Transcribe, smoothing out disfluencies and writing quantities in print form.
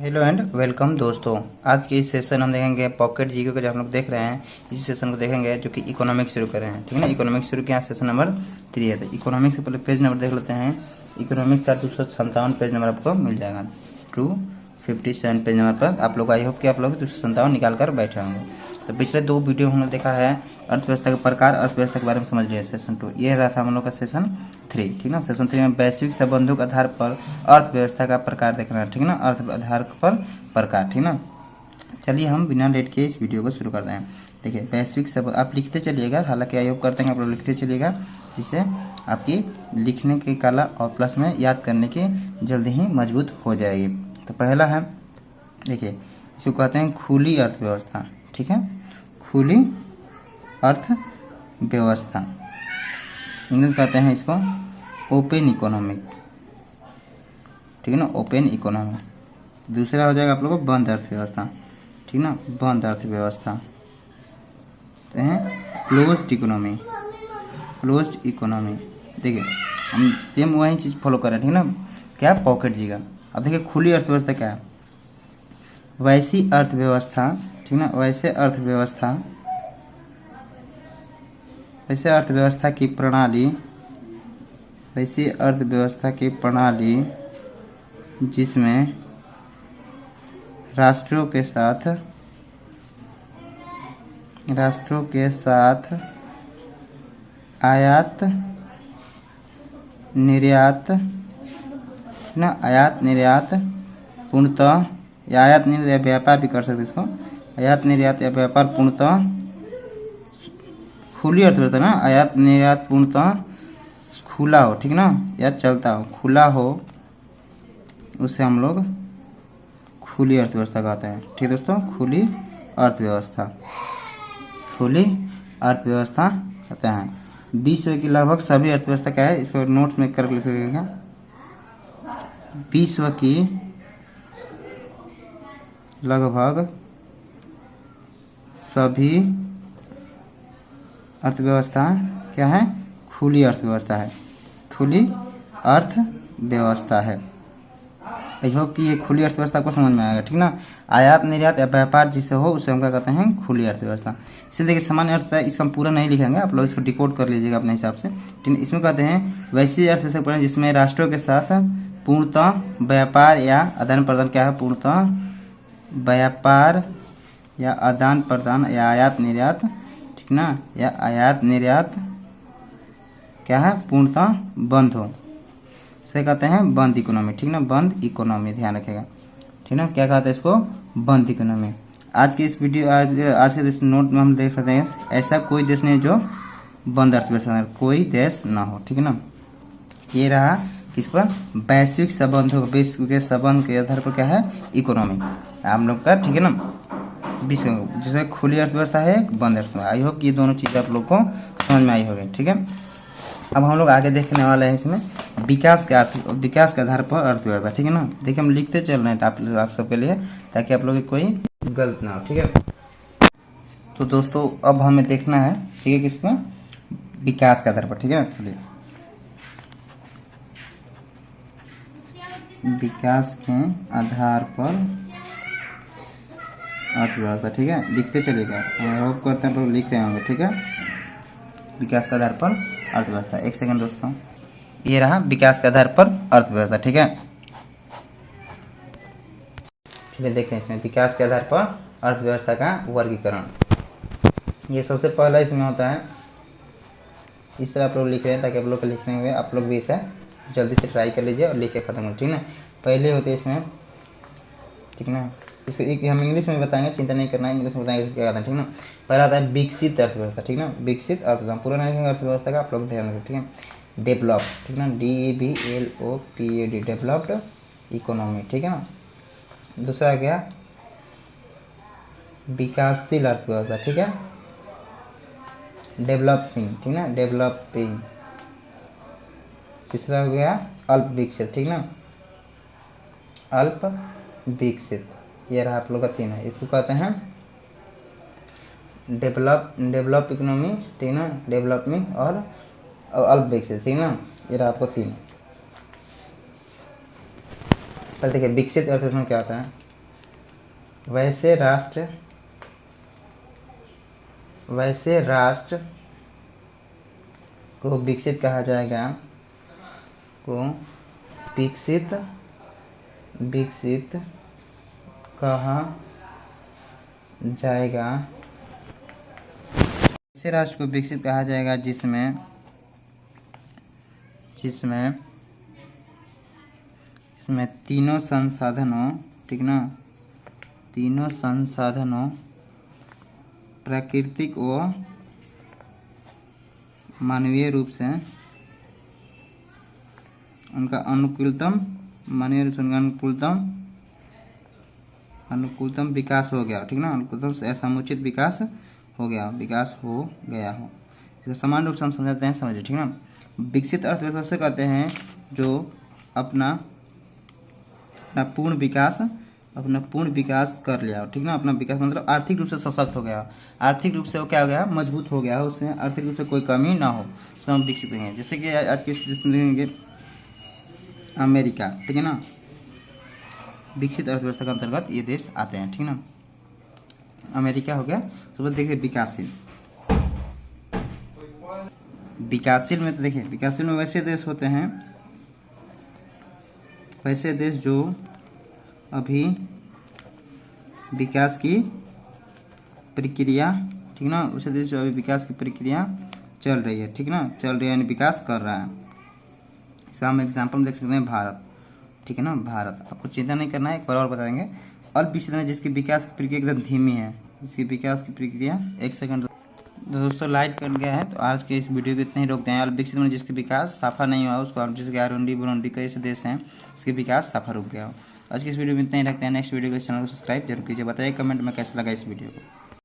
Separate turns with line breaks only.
Hello and welcome दोस्तों। आज के इस सेशन हम देखेंगे पॉकेट जीके का जो हम लोग देख रहे हैं। इस सेशन को देखेंगे जो कि इकोनॉमिक्स शुरू कर रहे हैं, ठीक है ना। इकोनॉमिक्स शुरू किया, सेशन नंबर 3 है। तो इकोनॉमिक्स से पहले पेज नंबर देख लेते हैं। इकोनॉमिक्स का 257 पेज नंबर आपको मिल जाएगा। 257 पेज नंबर पर आप लोग आई होप कि आप लोग 257 निकाल कर बैठे होंगे। तो पिछले 2 वीडियो हमने देखा है अर्थव्यवस्था के प्रकार, अर्थव्यवस्था के बारे में समझ लिया। सेशन 2 ये रहा था हम लोग का सेशन 3, ठीक ना। सेशन 3 में वैश्विक संबंधों के आधार पर अर्थव्यवस्था का प्रकार देखना है, ठीक ना। अर्थ आधार पर प्रकार, ठीक ना। चलिए हम बिना लेट के इस वीडियो को शुरू करते हैं। देखिए वैश्विक संबंध आप लिखते चलिएगा, हालांकि आयोग करते हैं आप लोग लिखते चलिएगा, जिससे आपकी लिखने की कला और प्लस में याद करने की जल्दी ही मजबूत हो जाएगी। तो पहला है, देखिए इसको कहते हैं खुली अर्थव्यवस्था, ठीक है। खुली अर्थव्यवस्था, इंग्लिश कहते हैं इसको ओपन इकोनॉमिक, ठीक है ना। Open economy. दूसरा हो जाएगा आप लोगों को बंद अर्थव्यवस्था, ठीक ना। बंद अर्थव्यवस्था हैं क्लोज्ड इकोनॉमी। क्लोज्ड इकोनॉमी, देखिए हम सेम वही चीज़ फॉलो कर रहे हैं, ठीक ना। क्या पॉकेट जीगा। अब देखिए खुली अर्थव्यवस्था क्या है, वैसी अर्थव्यवस्था, ठीक ना। वैसे अर्थव्यवस्था की प्रणाली, वैसी अर्थव्यवस्था की प्रणाली जिसमें राष्ट्रों के साथ आयात निर्यात, ना आयात निर्यात पूर्णतः, या आयात निर्यात व्यापार भी कर सकते इसको, आयात निर्यात या व्यापार पूर्णतः खुली अर्थव्यवस्था ना। आयात निर्यात पूर्णतः खुला हो, ठीक ना, या चलता हो, खुला हो, उसे हम लोग खुली अर्थव्यवस्था कहते हैं, ठीक दोस्तों। खुली अर्थव्यवस्था, खुली अर्थव्यवस्था कहते हैं। विश्व की लगभग सभी अर्थव्यवस्था क्या है, इसको नोट्स में कर लीजिएगा। विश्व की लगभग सभी अर्थव्यवस्था क्या है, खुली अर्थव्यवस्था है, खुली अर्थव्यवस्था है। आई होप कि ये खुली अर्थव्यवस्था को समझ में आएगा, ठीक ना। आयात निर्यात या व्यापार जिसे हो उसे हम क्या कहते हैं, खुली अर्थव्यवस्था। इसे देखिए सामान्य अर्थ है, इसका हम पूरा नहीं लिखेंगे, आप लोग इसको डिकोड कर लीजिएगा अपने हिसाब से, ठीक है। इसमें कहते हैं वैसी अर्थव्यवस्था जिसमें राष्ट्रों के साथ पूर्णतः व्यापार या आदान प्रदान क्या है, पूर्णतः व्यापार या आदान प्रदान या आयात निर्यात, ठीक ना, या आयात निर्यात क्या है, पूर्णतः बंद हो, उसे कहते हैं बंद इकोनॉमी, ठीक ना। बंद इकोनॉमी, ध्यान रखिएगा, ठीक ना। क्या कहते हैं इसको, बंद इकोनॉमी। आज के इस वीडियो आज के इस नोट में हम देख सकते हैं ऐसा कोई देश नहीं जो बंद अर्थव्यवस्था, कोई देश ना हो, ठीक है ना। ये रहा किस पर, वैश्विक संबंधों, विश्व के संबंध के आधार पर क्या है, इकोनॉमी हम लोग का, ठीक है ना। विश्व जैसे खुली अर्थव्यवस्था है, बंद अर्थव्यवस्था। आई होप ये दोनों चीज़ आप लोग को समझ में आई होगी, ठीक है। अब हम लोग आगे देखने वाले हैं इसमें विकास के आधार पर अर्थव्यवस्था, ठीक है ना। देखिए हम लिखते चल रहे हैं आप सबके लिए, ताकि आप लोग की कोई गलत ना हो, ठीक है। तो दोस्तों अब हमें देखना है, ठीक है, किसमें, विकास के आधार पर, ठीक है ना। चलिए विकास के आधार पर अर्थव्यवस्था, ठीक है, लिखते चलिएगा। होप करते हैं आप लोग लिख रहे होंगे, ठीक है। विकास के आधार पर अर्थव्यवस्था, एक सेकंड दोस्तों, ये रहा विकास के आधार पर अर्थव्यवस्था, ठीक है। चलिए देखते हैं इसमें विकास के आधार पर अर्थव्यवस्था का वर्गीकरण। ये सबसे पहला इसमें होता है, इस तरह आप लोग लिख रहे हैं ताकि आप लोग के लिखने हुए आप लोग भी इसे जल्दी से ट्राई कर लीजिए और लिख के खत्म हो, ठीक ना। पहले होते हैं इसमें, ठीक ना, इसको एक हम इंग्लिश में बताएंगे, चिंता नहीं करना है, इंग्लिश में बताएंगे क्या कहते हैं, ठीक ना। पहला आता है विकसित अर्थव्यवस्था, ठीक ना। विकसित अर्थव्यवस्था, पूरा नहीं लिखेंगे अर्थव्यवस्था का, आप लोग ध्यान रखें, ठीक है। डेवलप, ठीक ना, DEVLOPED, डेवलप्ड इकोनॉमी, ठीक है ना। दूसरा क्या, विकासशील अर्थव्यवस्था, ठीक है, डेवलपिंग, ठीक ना, डेवलपिंग। तीसरा हो गया अल्प विकसित, ठीक ना, अल्प विकसित। ये रहा आप लोग का 3 है, इसको कहते हैं डेवलप इकोनॉमी, ठीक ना, डेवलपमेंट और अल्प विकसित, ठीक ना। ये रहा आपको 3। पहले देखिए विकसित अर्थव्यवस्था क्या होता है। वैसे राष्ट्र को विकसित कहा जाएगा, को विकसित कहा जाएगा, ऐसे राष्ट्र को विकसित कहा जाएगा जिसमें तीनों संसाधनों, ठीक ना, तीनों संसाधनों प्राकृतिक व मानवीय रूप से उनका अनुकूलतम विकास हो गया, ठीक ना, अनुकूलतम समुचित विकास हो गया हो। समान रूप से हम समझाते हैं, समझिए, ठीक ना। विकसित अर्थव्यवस्था से कहते हैं जो अपना पूर्ण विकास कर लिया, ठीक ना। अपना विकास मतलब आर्थिक रूप से सशक्त हो गया, आर्थिक रूप से वो क्या हो गया, मजबूत हो गया, उसमें आर्थिक रूप से कोई कमी ना हो, तो हम विकसित हैं। जैसे कि आज की स्थिति में देखेंगे अमेरिका, ठीक है ना, विकसित अर्थव्यवस्था के अंतर्गत ये देश आते हैं, ठीक ना। अमेरिका हो गया। तो देखिए विकासशील में तो देखिए, विकासशील में वैसे देश होते हैं, वैसे देश जो अभी विकास की प्रक्रिया, ठीक ना, वैसे देश जो अभी विकास की प्रक्रिया चल रही है, ठीक ना, चल रही है यानी विकास कर रहा है। इसका हम एग्जाम्पल देख सकते हैं भारत, ठीक है ना, भारत। आपको चिंता नहीं करना है, एक बार और बताएंगे। अल्प विकसित है जिसकी विकास की प्रक्रिया एकदम धीमी है, जिसकी विकास की प्रक्रिया, एक सेकंड। तो दोस्तों लाइट कट गया है, तो आज के इस वीडियो को इतना ही रोकते हैं। अल्प विकसित में जिसकी विकास साफा नहीं हुआ उसको, आप जैसे आरुंडी बुरुंडी कई ऐसे देश हैं उसके विकास साफा रुक गया हो। आज की इस वीडियो में इतना ही रखते हैं। नेक्स्ट वीडियो के चैनल को सब्सक्राइब जरूर कीजिए। बताइए कमेंट में कैसा लगा इस वीडियो को।